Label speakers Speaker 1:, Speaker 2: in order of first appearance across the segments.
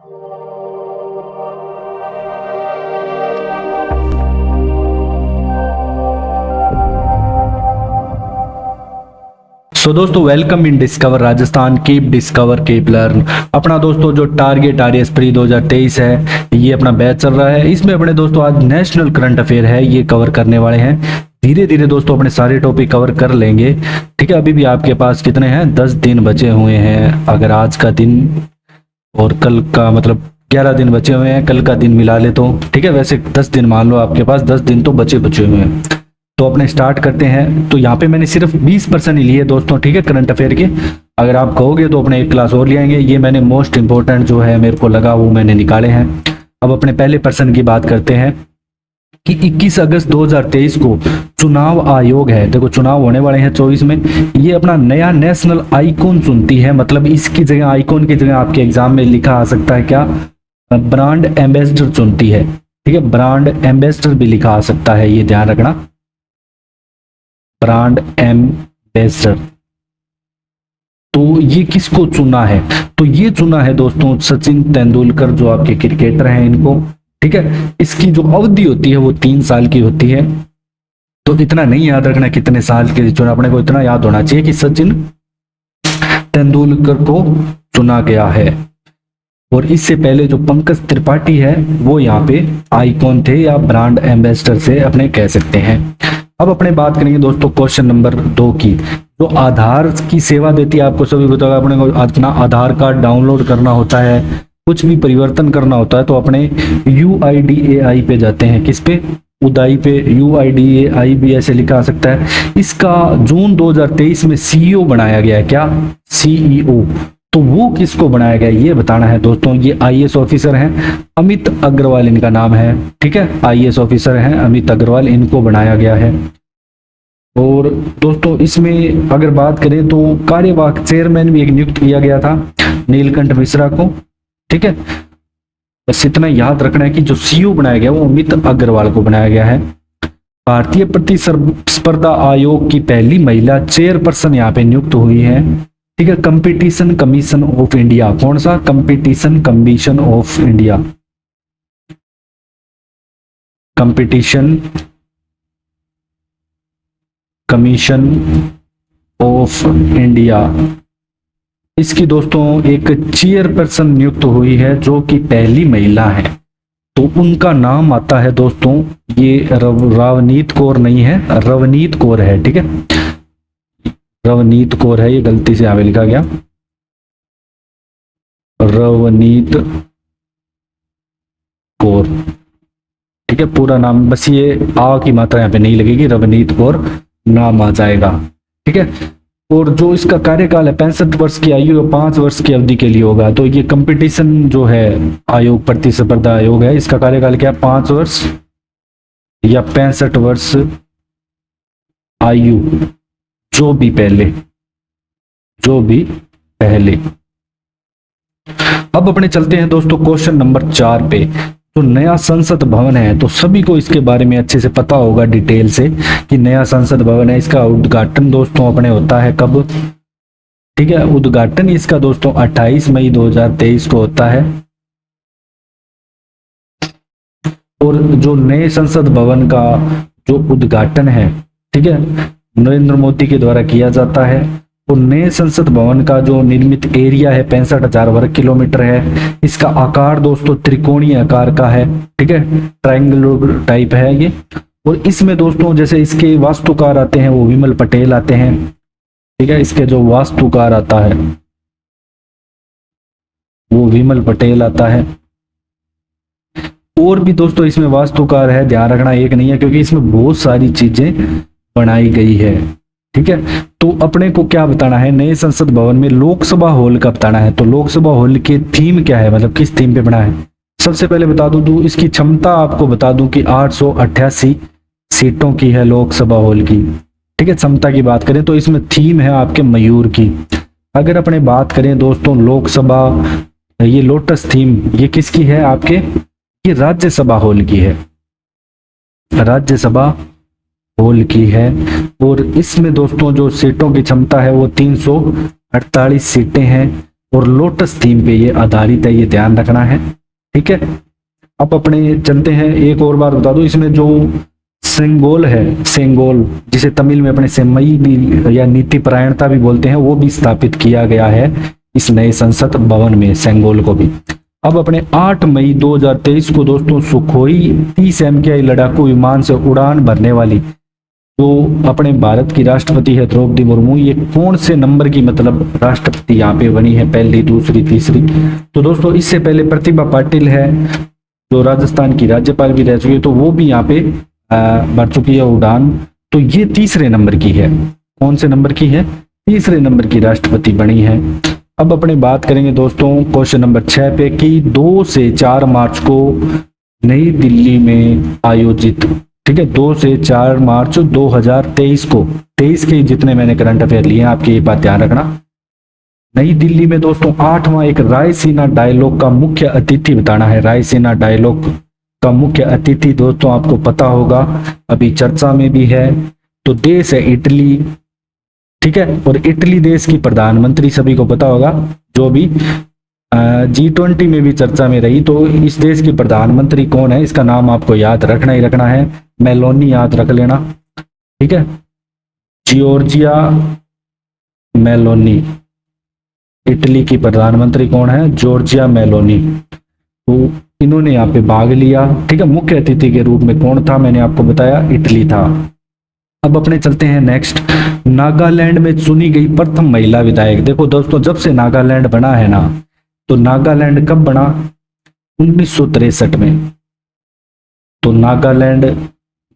Speaker 1: सो दोस्तों welcome in discover Rajasthan, keep discover keep learn. अपना दोस्तों जो टारगेट आरएएस प्री 2023 है, ये अपना बैच चल रहा है। इसमें अपने दोस्तों आज नेशनल करंट अफेयर है, ये कवर करने वाले हैं। धीरे धीरे दोस्तों अपने सारे टॉपिक कवर कर लेंगे। ठीक है, अभी भी आपके पास कितने हैं, 10 दिन बचे हुए हैं। अगर आज का दिन और कल का मतलब 11 दिन बचे हुए हैं, कल का दिन मिला ले तो ठीक है। वैसे 10 दिन मान लो, आपके पास 10 दिन तो बचे हुए हैं। तो अपने स्टार्ट करते हैं। तो यहाँ पे मैंने सिर्फ 20% ही लिए दोस्तों, ठीक है, करंट अफेयर के। अगर आप कहोगे तो अपने एक क्लास और ले आएंगे। ये मैंने मोस्ट इंपोर्टेंट जो है मेरे को लगा वो मैंने निकाले हैं। अब अपने पहले पर्सन की बात करते हैं कि 21 अगस्त 2023 को चुनाव आयोग है, देखो चुनाव होने वाले हैं 24 में, ये अपना नया नेशनल आइकॉन चुनती है। मतलब इसकी जगह, आइकॉन की जगह आपके एग्जाम में लिखा आ सकता है क्या, ब्रांड एम्बेसडर चुनती है। ठीक है, ब्रांड एम्बेसडर भी लिखा आ सकता है, ये ध्यान रखना, ब्रांड एम्बेसडर। तो ये किसको चुना है, तो ये चुना है दोस्तों सचिन तेंदुलकर, जो आपके क्रिकेटर हैं इनको। ठीक है, इसकी जो अवधि होती है वो 3 साल की होती है। तो इतना नहीं याद रखना कितने साल के चुना, अपने को इतना याद होना चाहिए कि सचिन तेंदुलकर को चुना गया है। और इससे पहले जो पंकज त्रिपाठी है वो यहाँ पे आइकॉन थे या ब्रांड एम्बेसडर से अपने कह सकते हैं। अब अपने बात करेंगे दोस्तों क्वेश्चन नंबर 2 की। जो आधार की सेवा देती है, आपको सभी बताओगे, अपने को अपना आधार कार्ड डाउनलोड करना होता है, कुछ भी परिवर्तन करना होता है तो अपने UIDAI पे जाते हैं। किस पे, उदाई पे, UIDAI भी ऐसे लिखा आ सकता है। इसका जून 2023 में CEO बनाया गया है। क्या, CEO। तो वो किसको बनाया गया ये बताना है दोस्तों। ये IAS ऑफिसर हैं, अमित अग्रवाल इनका नाम है। ठीक है, IAS ऑफिसर हैं अमित अग्रवाल, इनको बनाया गया है। और दोस्तों इसमें अगर बात करें तो कार्यवाहक चेयरमैन भी एक नियुक्त किया गया था, नीलकंठ मिश्रा को। ठीक है, बस इतना याद रखना है कि जो CEO बनाया गया वो अमित अग्रवाल को बनाया गया है। भारतीय प्रतिस्पर्धा आयोग की पहली महिला चेयरपर्सन यहाँ पे नियुक्त हुई है। ठीक है, कंपटीशन कमीशन ऑफ इंडिया, कौन सा, competition commission of India, competition commission of India. इसकी दोस्तों एक चेयरपर्सन नियुक्त हुई है जो कि पहली महिला है। तो उनका नाम आता है दोस्तों, ये रवनीत कौर नहीं है, रवनीत कौर है। ठीक है, रवनीत कौर है, ये गलती से यहाँ लिखा गया, रवनीत कौर। ठीक है, पूरा नाम, बस ये आ की मात्रा यहाँ पे नहीं लगेगी, रवनीत कौर नाम आ जाएगा। ठीक है, और जो इसका कार्यकाल है 65 वर्ष की आयु, 5 वर्ष की अवधि के लिए होगा। तो ये कंपटीशन जो है आयोग, प्रतिस्पर्धा आयोग है, इसका कार्यकाल क्या है, 5 वर्ष या 65 वर्ष आयु, जो भी पहले। अब अपने चलते हैं दोस्तों क्वेश्चन नंबर 4 पे। तो नया संसद भवन है, तो सभी को इसके बारे में अच्छे से पता होगा डिटेल से कि नया संसद भवन है। इसका उद्घाटन दोस्तों अपने होता है कब, ठीक है, उद्घाटन इसका दोस्तों 28 मई 2023 को होता है। और जो नए संसद भवन का जो उद्घाटन है, ठीक है, नरेंद्र मोदी के द्वारा किया जाता है। और नए संसद भवन का जो निर्मित एरिया है 65,000 वर्ग किलोमीटर है। इसका आकार दोस्तों त्रिकोणीय आकार का है। ठीक है, ट्रायंगुलर टाइप है ये। और इसमें दोस्तों जैसे इसके वास्तुकार आते हैं वो विमल पटेल आते हैं। ठीक है, इसके जो वास्तुकार आता है वो विमल पटेल आता है। और भी दोस्तों इसमें वास्तुकार है, ध्यान रखना, एक नहीं है, क्योंकि इसमें बहुत सारी चीजें बनाई गई है। ठीक है, तो अपने को क्या बताना है, नए संसद भवन में लोकसभा हॉल का बताना है। तो लोकसभा हॉल की थीम क्या है, मतलब किस थीम पे बना है। सबसे पहले बता दूं तो इसकी क्षमता आपको बता दूं कि 888 सीटों की है लोकसभा हॉल की। ठीक है, क्षमता की बात करें तो इसमें थीम है आपके मयूर की। अगर अपने बात करें दोस्तों लोकसभा, ये लोटस थीम, ये किसकी है आपके, ये राज्यसभा हॉल की है, राज्यसभा हॉल की है। और इसमें दोस्तों जो सीटों की क्षमता है वो 348 सीटें हैं। और लोटस थीम पे ये आधारित है, ये ध्यान रखना है। ठीक है, अब अपने चलते हैं, एक और बात बता दूं, इसमें जो सेंगोल है, सेंगोल जिसे तमिल में अपने सेमई भी या नीति परायणता भी बोलते हैं, वो भी स्थापित किया गया है इस नए संसद भवन में, सेंगोल को भी। अब अपने 8 मई 2023 को दोस्तों सुखोई 30 MKI लड़ाकू विमान से उड़ान भरने वाली जो अपने भारत की राष्ट्रपति है द्रौपदी मुर्मू, ये कौन से नंबर की मतलब राष्ट्रपति यहाँ पे बनी है, पहली, दूसरी, तीसरी? तो दोस्तों इससे पहले प्रतिभा पाटिल है जो राजस्थान की राज्यपाल भी रह चुकी है, तो वो भी यहाँ पे भर चुकी है उड़ान। तो ये तीसरे नंबर की है, कौन से नंबर की है? तीसरे नंबर की राष्ट्रपति बनी है। अब अपने बात करेंगे दोस्तों क्वेश्चन नंबर 6 पे कि 2 से 4 मार्च को नई दिल्ली में आयोजित, ठीक है, 2 से 4 मार्च 2023 को, 23 के जितने मैंने करंट अफेयर लिए हैं आपकी ये बात ध्यान रखना, नई दिल्ली में दोस्तों 8वां एक रायसीना डायलॉग का मुख्य अतिथि बताना है। रायसीना डायलॉग का मुख्य अतिथि दोस्तों आपको पता होगा, अभी चर्चा में भी है, तो देश है इटली। ठीक है, और इटली देश की प्रधानमंत्री सभी को पता होगा, जो भी G20 में भी चर्चा में रही, तो इस देश की प्रधानमंत्री कौन है, इसका नाम आपको याद रखना ही रखना है, मेलोनी याद रख लेना। ठीक है, जियोर्जिया मेलोनी, इटली की प्रधानमंत्री कौन है? Giorgia Meloni. तो इन्होंने यहाँ पे भाग लिया। ठीक है, मुख्य अतिथि के रूप में कौन था, मैंने आपको बताया इटली था। अब अपने चलते हैं नेक्स्ट, नागालैंड में चुनी गई प्रथम महिला विधायक। देखो दोस्तों, जब से नागालैंड बना है ना, तो नागालैंड कब बना? 1963 में। तो नागालैंड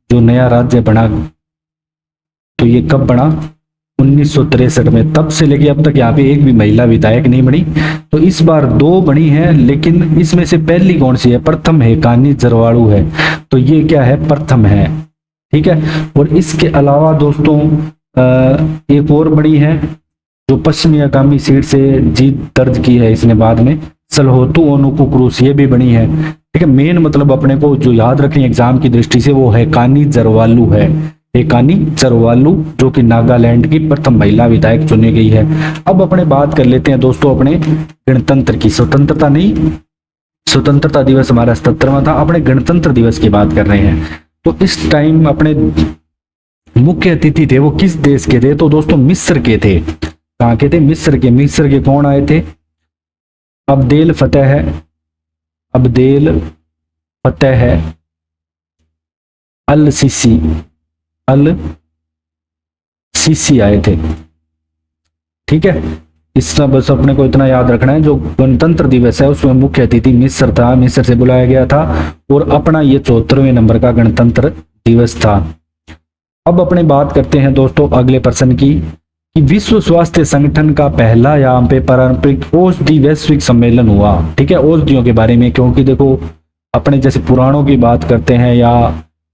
Speaker 1: जो नया राज्य बना, तो ये कब बना? 1963 में। तब से लेके अब तक यहाँ पे एक भी महिला विधायक नहीं बनी। तो इस बार 2 बनी है, लेकिन इसमें से पहली कौन सी है? प्रथम है, कानी जरवाड़ू है। तो ये क्या है? प्रथम है। ठीक है, और इसके अलावा दोस्तों एक और बड़ी है जो पश्चिमी आगामी सीट से जीत दर्ज की है इसने बाद में, सलहोतु ओनुकुक्रूस, ये भी बनी है। ठीक है, मेन मतलब अपने को जो याद रखें एग्जाम की दृष्टि से वो है कानी जरवालू है, कानी जरवालू, जो कि नागालैंड की प्रथम महिला विधायक चुनी गई है। अब अपने बात कर लेते हैं दोस्तों अपने गणतंत्र की, स्वतंत्रता नहीं, स्वतंत्रता दिवस हमारा 77वां था, अपने गणतंत्र दिवस की बात कर रहे हैं। तो इस टाइम अपने मुख्य अतिथि थे वो किस देश के थे? तो दोस्तों मिस्र के थे। कहाँ के थे? मिस्र के। मिस्र के कौन आए थे? अब्देल फतेह है, अब्देल फतेह है अल सीसी, अल सीसी आए थे। ठीक है, इसका बस अपने को इतना याद रखना है, जो गणतंत्र दिवस है उसमें मुख्य अतिथि मिस्र था, मिस्र से बुलाया गया था, और अपना ये 74वें नंबर का गणतंत्र दिवस था। अब अपने बात करते हैं दोस्तों अगले प्रश्न की, कि विश्व स्वास्थ्य संगठन का पहला यहाँ पे पारंपरिक औषधि वैश्विक सम्मेलन हुआ। ठीक है, औषधियों के बारे में, क्योंकि देखो अपने जैसे पुराणों की बात करते हैं या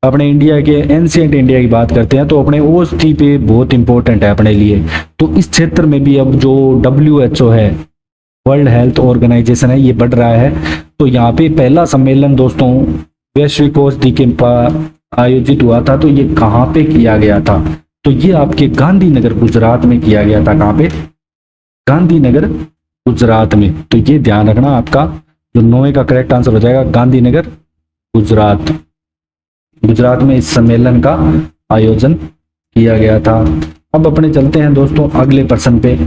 Speaker 1: अपने इंडिया के एंशिएंट इंडिया की बात करते हैं, तो अपने औषधि पे बहुत इंपॉर्टेंट है अपने लिए। तो इस क्षेत्र में भी अब जो WHO है, वर्ल्ड हेल्थ ऑर्गेनाइजेशन है, ये बढ़ रहा है। तो यहाँ पे पहला सम्मेलन दोस्तों वैश्विक औषधि के आयोजित हुआ था। तो ये कहाँ पे किया गया था? तो ये आपके गांधीनगर गुजरात में किया गया था। कहाँ पे? गांधीनगर गुजरात में। तो ये ध्यान रखना, आपका जो 9वें का करेक्ट आंसर हो जाएगा गांधीनगर गुजरात। गुजरात में इस सम्मेलन का आयोजन किया गया था। अब अपने चलते हैं दोस्तों अगले प्रश्न पे।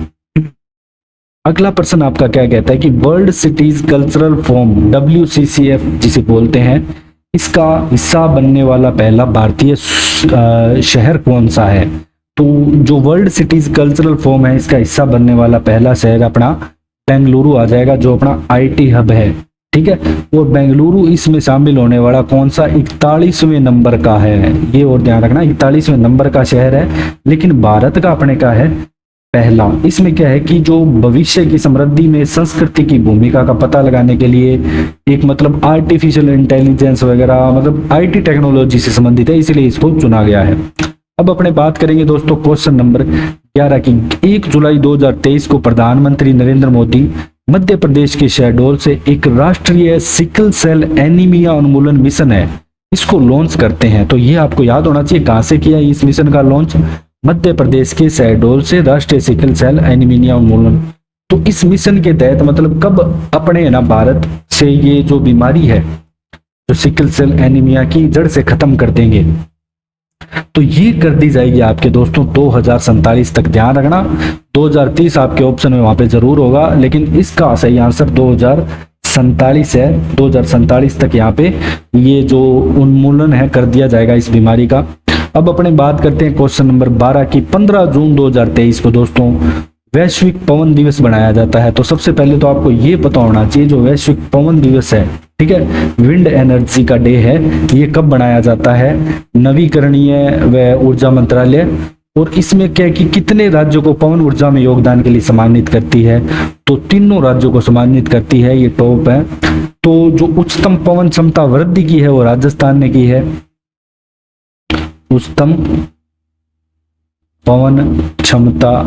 Speaker 1: अगला प्रश्न आपका क्या कहता है कि world cities cultural forum WCCF जिसे बोलते हैं, इसका हिस्सा बनने वाला पहला भारतीय शहर कौन सा है? तो जो वर्ल्ड सिटीज कल्चरल फोरम है, इसका हिस्सा बनने वाला पहला शहर अपना बेंगलुरु आ जाएगा, जो अपना IT हब है। ठीक है, और बेंगलुरु इसमें शामिल होने वाला कौन सा 41वें नंबर का है? ये और ध्यान रखना, 41वें नंबर का शहर है, लेकिन भारत का अपने का है पहला। इसमें क्या है कि जो भविष्य की समृद्धि में संस्कृति की भूमिका का पता लगाने के लिए एक मतलब आर्टिफिशियल इंटेलिजेंस वगैरह मतलब IT टेक्नोलॉजी से संबंधित है, इसलिए इसको चुना गया है। अब अपने बात करेंगे दोस्तों क्वेश्चन नंबर 11 की। 1 जुलाई 2023 को प्रधानमंत्री नरेंद्र मोदी मध्य प्रदेश के शहडोल से एक राष्ट्रीय सिकल सेल एनीमिया उन्मूलन मिशन है, इसको लॉन्च करते हैं। तो ये आपको याद होना चाहिए कहां से किया इस मिशन का लॉन्च? मध्य प्रदेश के शहडोल से राष्ट्रीय सिकल सेल एनीमिया उन्मूलन तो इस मिशन के तहत मतलब कब अपने ना भारत से ये जो बीमारी है, जो सिकल सेल एनीमिया की जड़ से खत्म कर देंगे, तो ये कर दी जाएगी आपके दोस्तों 2047 तक। ध्यान रखना 2030 आपके ऑप्शन में वहां पे जरूर होगा, लेकिन इसका सही आंसर 2047 है। 2047 तक यहाँ पे ये जो उन्मूलन है कर दिया जाएगा इस बीमारी का। अब अपने बात करते हैं क्वेश्चन नंबर 12 की 15 जून 2023 को दोस्तों वैश्विक पवन दिवस बनाया जाता है। तो सबसे पहले तो आपको ये पता होना चाहिए जो वैश्विक पवन दिवस है, ठीक है, विंड एनर्जी का डे है, ये कब बनाया जाता है? नवीकरणीय व ऊर्जा मंत्रालय। और इसमें क्या है कि कितने राज्यों को पवन ऊर्जा में योगदान के लिए सम्मानित करती है? तो तीनों राज्यों को सम्मानित करती है, ये टॉप है। तो जो उच्चतम पवन क्षमता वृद्धि की है वो राजस्थान ने की है, उच्चतम पवन क्षमता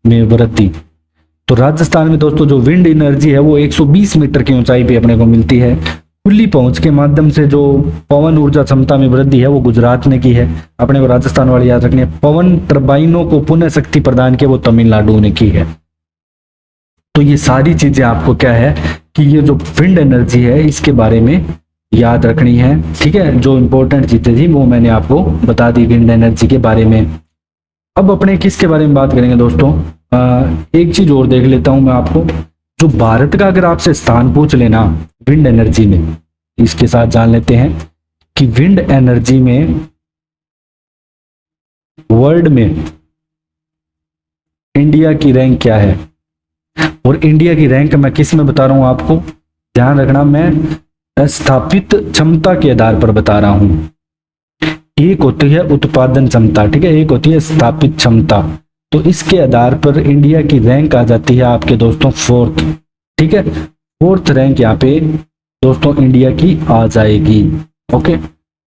Speaker 1: में वृद्धि। तो राजस्थान में दोस्तों जो विंड एनर्जी है वो 120 मीटर की ऊंचाई पे अपने को मिलती है। खुली पहुंच के माध्यम से जो पवन ऊर्जा क्षमता में वृद्धि है वो गुजरात ने की है। अपने को राजस्थान वाली याद रखनी है। पवन टर्बाइनों को पुनः शक्ति प्रदान की वो तमिलनाडु ने की है। तो ये सारी चीजें आपको क्या है कि ये जो विंड एनर्जी है इसके बारे में याद रखनी है, ठीक है। जो इंपॉर्टेंट चीजें थी वो मैंने आपको बता दी विंड एनर्जी के बारे में। अब अपने किसके बारे में बात करेंगे दोस्तों? एक चीज और देख लेता हूं मैं आपको। जो भारत का अगर आपसे स्थान पूछ लेना विंड एनर्जी में, इसके साथ जान लेते हैं कि विंड एनर्जी में वर्ल्ड में इंडिया की रैंक क्या है। और इंडिया की रैंक मैं किस में बता रहा हूं आपको, ध्यान रखना, मैं स्थापित क्षमता के आधार पर बता रहा हूं। एक होती है उत्पादन क्षमता, ठीक है, एक होती है स्थापित क्षमता। तो इसके आधार पर इंडिया की रैंक आ जाती है आपके दोस्तों 4th, ठीक है, 4th रैंक यहाँ पे दोस्तों इंडिया की आ जाएगी। ओके,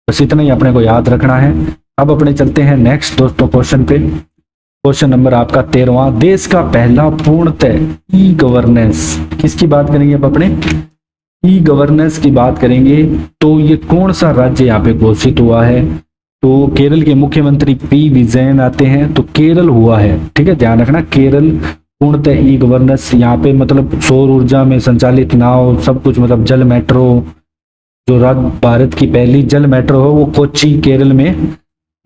Speaker 1: बस इतना ही अपने को याद रखना है। अब अपने चलते हैं नेक्स्ट दोस्तों क्वेश्चन पे। क्वेश्चन नंबर आपका 13वां, देश का पहला पूर्णतः ई गवर्नेंस, किसकी बात करेंगे अब अपने? ई गवर्नेंस की बात करेंगे। तो ये कौन सा राज्य यहाँ पे घोषित हुआ है? तो केरल के मुख्यमंत्री पी विजयन आते हैं, तो केरल हुआ है, ठीक है, ध्यान रखना। केरल पूर्णतः ई गवर्नेंस, यहाँ पे मतलब सौर ऊर्जा में संचालित नाव सब कुछ, मतलब जल मेट्रो, जो भारत की पहली जल मेट्रो है वो कोच्चि केरल में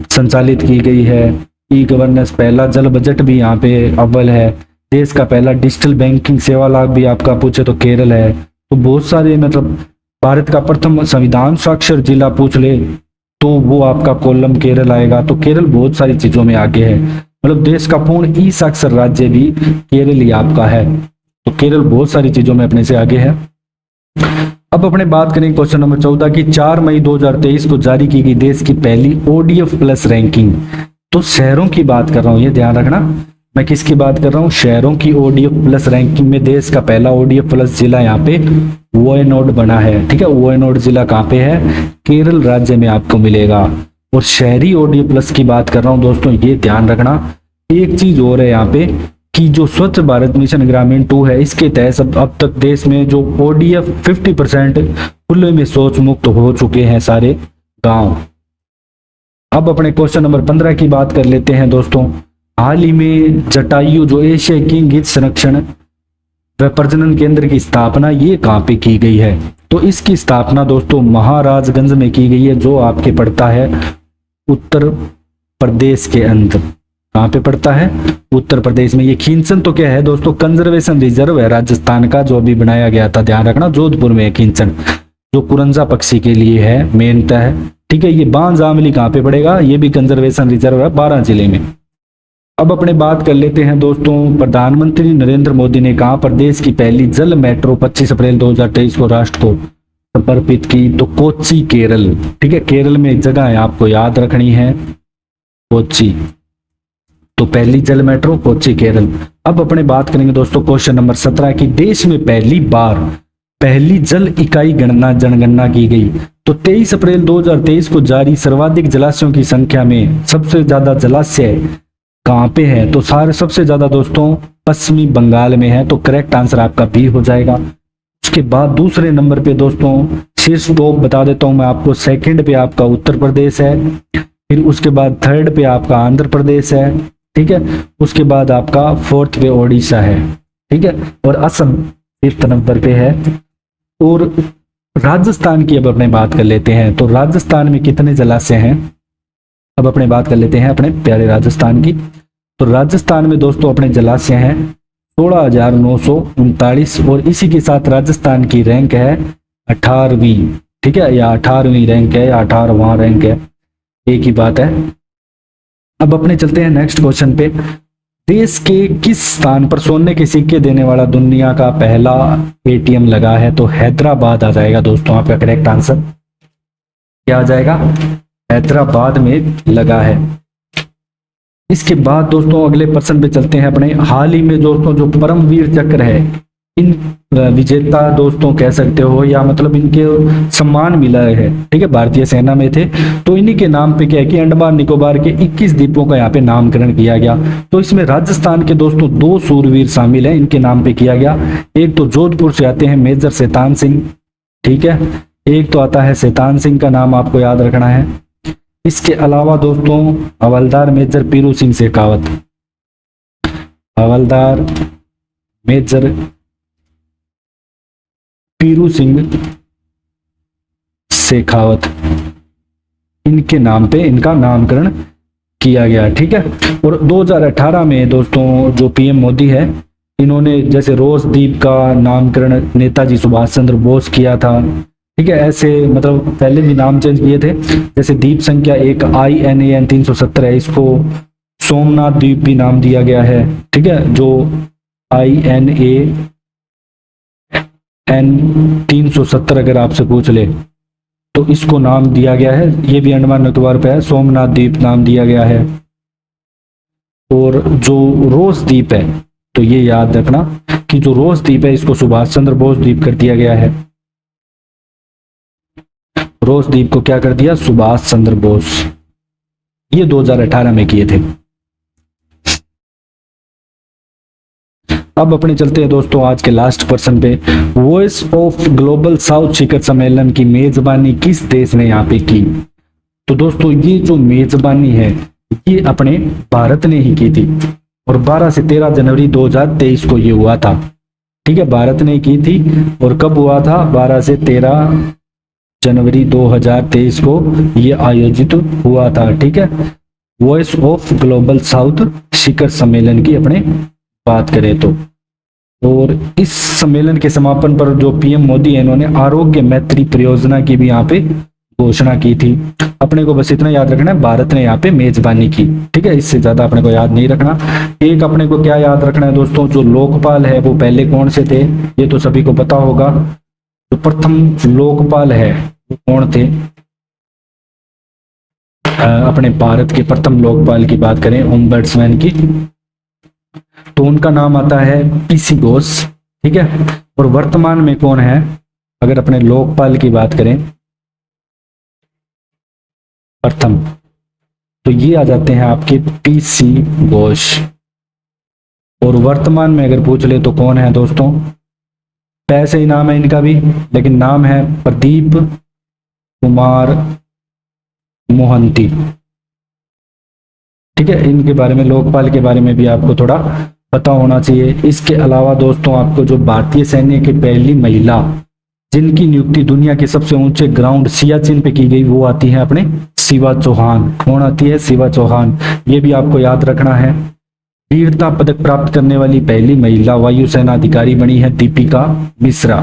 Speaker 1: संचालित की गई है। ई गवर्नेंस, पहला जल बजट भी यहाँ पे अव्वल है। देश का पहला डिजिटल बैंकिंग सेवा लाभ भी आपका पूछे तो केरल है। तो बहुत सारे मतलब भारत का प्रथम संविधान साक्षर जिला पूछ ले तो वो आपका कोल्लम केरल आएगा। तो केरल बहुत सारी चीजों में आगे है, मतलब देश का पूर्ण ई साक्षर राज्य भी केरल ही आपका है। तो केरल बहुत सारी चीजों में अपने से आगे है। अब अपने बात करें क्वेश्चन नंबर 14 की 4 मई 2023 को जारी की गई देश की पहली ODF प्लस रैंकिंग। तो शहरों की बात कर रहा हूं, ये ध्यान रखना, मैं किसकी बात कर रहा हूँ? शहरों की ODF प्लस रैंकिंग में देश का पहला ODF प्लस जिला यहाँ पे वायनाड बना है, ठीक है। वायनाड जिला कहाँ पे है? केरल राज्य में आपको मिलेगा। और शहरी ODF प्लस की बात कर रहा हूँ दोस्तों, ये ध्यान रखना। एक चीज और है यहाँ पे कि जो स्वच्छ भारत मिशन ग्रामीण 2 है, इसके तहत अब तक देश में जो ODF 50% खुले में शौच मुक्त हो चुके हैं सारे गांव। अब अपने क्वेश्चन नंबर 15 की बात कर लेते हैं दोस्तों। हाल ही में जटायु जो एशिया किंग गिद्ध संरक्षण व प्रजनन केंद्र की स्थापना ये कहाँ पे की गई है? तो इसकी स्थापना दोस्तों महाराजगंज में की गई है, जो आपके पड़ता है उत्तर प्रदेश के अंदर। कहाँ पे पड़ता है? उत्तर प्रदेश में। ये खींचन तो क्या है दोस्तों? कंजर्वेशन रिजर्व है राजस्थान का, जो अभी बनाया गया था, ध्यान रखना, जोधपुर में है खींचन, जो कुरंजा पक्षी के लिए है मेनता है, ठीक है। ये बांज आमली कहाँ पे पड़ेगा? ये भी कंजर्वेशन रिजर्व है 12 जिले में। अब अपने बात कर लेते हैं दोस्तों, प्रधानमंत्री नरेंद्र मोदी ने कहा प्रदेश की पहली जल मेट्रो 25 अप्रैल 2023 को राष्ट्र को समर्पित की? तो कोच्चि केरल, ठीक है, केरल में एक जगह है आपको याद रखनी है, कोच्चि। तो पहली जल मेट्रो कोच्चि केरल। अब अपने बात करेंगे दोस्तों क्वेश्चन नंबर 17 की देश में पहली बार पहली जल इकाई गणना जनगणना की गई। तो 23 अप्रैल 2023 को जारी सर्वाधिक जलाशयों की संख्या में सबसे ज्यादा जलाशय कहाँ पे है? तो सारे सबसे ज्यादा दोस्तों पश्चिमी बंगाल में है। तो करेक्ट आंसर आपका बी हो जाएगा। उसके बाद दूसरे नंबर पे दोस्तों शीर्ष टॉप बता देता हूं मैं आपको। सेकंड पे आपका उत्तर प्रदेश है, फिर उसके बाद थर्ड पे आपका आंध्र प्रदेश है, ठीक है। उसके बाद आपका फोर्थ पे ओडिशा है, ठीक है, और असम फिफ्थ नंबर पे है। और राजस्थान की अब अपने बात कर लेते हैं, तो राजस्थान में कितने जलाशय हैं, अब अपने बात कर लेते हैं अपने प्यारे राजस्थान की। तो राजस्थान में दोस्तों अपने जलाशय हैं 16,939, और इसी के साथ राजस्थान की रैंक है 18वीं, ठीक है, या 18वीं रैंक है या 18वां रैंक है, एक ही बात है। अब अपने चलते हैं नेक्स्ट क्वेश्चन पे। देश के किस स्थान पर सोने के सिक्के देने वाला दुनिया का पहला एटीएम लगा है, तो हैदराबाद आ जाएगा दोस्तों आपका करेक्ट आंसर। क्या आ जाएगा, हैदराबाद में लगा है। इसके बाद दोस्तों अगले प्रश्न पे चलते हैं अपने। हाल ही में दोस्तों जो परमवीर चक्र है, इन विजेता दोस्तों कह सकते हो, या मतलब इनके सम्मान मिला है, ठीक है, भारतीय सेना में थे, तो इन्हीं के नाम पे क्या है कि अंडमान निकोबार के 21 द्वीपों का यहाँ पे नामकरण किया गया। तो इसमें राजस्थान के दोस्तों 2 सूरवीर शामिल हैं, इनके नाम पे किया गया। एक तो जोधपुर से आते हैं मेजर शैतान सिंह, ठीक है, एक तो आता है शैतान सिंह का नाम आपको याद रखना है। इसके अलावा दोस्तों हवलदार मेजर पीरू सिंह शेखावत, हवलदार मेजर पीरू सिंह शेखावत, इनके नाम पे इनका नामकरण किया गया, ठीक है। और 2018 में दोस्तों जो पीएम मोदी है, इन्होंने जैसे रोज द्वीप का नामकरण नेताजी सुभाष चंद्र बोस किया था, ठीक है, ऐसे मतलब पहले भी नाम चेंज किए थे। जैसे द्वीप संख्या 1 INAN 317 है, इसको सोमनाथ द्वीप भी नाम दिया गया है, ठीक है, जो INAN 317 अगर आपसे पूछ ले तो इसको नाम दिया गया है, ये भी अंडमान निकोबार पे है, सोमनाथ द्वीप नाम दिया गया है। और जो रोज द्वीप है, तो ये याद रखना कि जो रोज द्वीप है इसको सुभाष चंद्र बोस द्वीप कर दिया गया है। रोज द्वीप को क्या कर दिया, सुभाष चंद्र बोस, ये 2018 में किए थे। अब अपने चलते हैं दोस्तों आज के लास्ट पर्सन पे। वॉइस ऑफ ग्लोबल साउथ शिखर सम्मेलन की मेजबानी किस देश ने यहाँ पे की, तो दोस्तों ये जो मेजबानी है ये अपने भारत ने ही की थी, और 12 से 13 जनवरी 2023 को ये हुआ था, ठीक है, भारत ने की थी। और कब हुआ था, 12 से 13 जनवरी 2023 को ये आयोजित हुआ था, ठीक है। वॉइस ऑफ ग्लोबल साउथ शिखर सम्मेलन की अपने बात करें तो। और इस सम्मेलन के समापन पर जो पीएम मोदी है, इन्होंने आरोग्य मैत्री परियोजना की भी यहाँ पे घोषणा की थी। अपने को बस इतना याद रखना है, भारत ने यहाँ पे मेजबानी की, ठीक है, इससे ज्यादा अपने को याद नहीं रखना। एक अपने को क्या याद रखना है दोस्तों, जो लोकपाल है वो पहले कौन से थे, ये तो सभी को पता होगा। जो प्रथम लोकपाल है वो कौन थे, अपने भारत के प्रथम लोकपाल की बात करें ओम्बड्समैन की, तो उनका नाम आता है पीसी घोष, ठीक है। और वर्तमान में कौन है, अगर अपने लोकपाल की बात करें प्रथम, तो ये आ जाते हैं आपके पीसी घोष। और वर्तमान में अगर पूछ ले तो कौन है दोस्तों, पैसे ही नाम है इनका भी, लेकिन नाम है प्रदीप कुमार मोहंती, ठीक है। इनके बारे में, लोकपाल के बारे में भी आपको थोड़ा पता होना चाहिए। इसके अलावा दोस्तों आपको जो भारतीय सैन्य की पहली महिला जिनकी नियुक्ति दुनिया के सबसे ऊंचे ग्राउंड सियाचिन पे की गई, वो आती है अपने शिवा चौहान। कौन आती है, शिवा चौहान, ये भी आपको याद रखना है। वीरता पदक प्राप्त करने वाली पहली महिला वायुसेना अधिकारी बनी है दीपिका मिश्रा,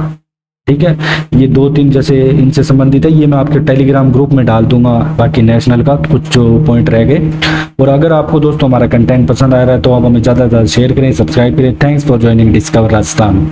Speaker 1: ठीक है। ये 2-3 जैसे इनसे संबंधित है, ये मैं आपके टेलीग्राम ग्रुप में डाल दूंगा, बाकी नेशनल का कुछ जो पॉइंट रह गए। और अगर आपको दोस्तों हमारा कंटेंट पसंद आ रहा है तो आप हमें ज़्यादा से ज़्यादा शेयर करें, सब्सक्राइब करें। Thanks for joining discover Rajasthan.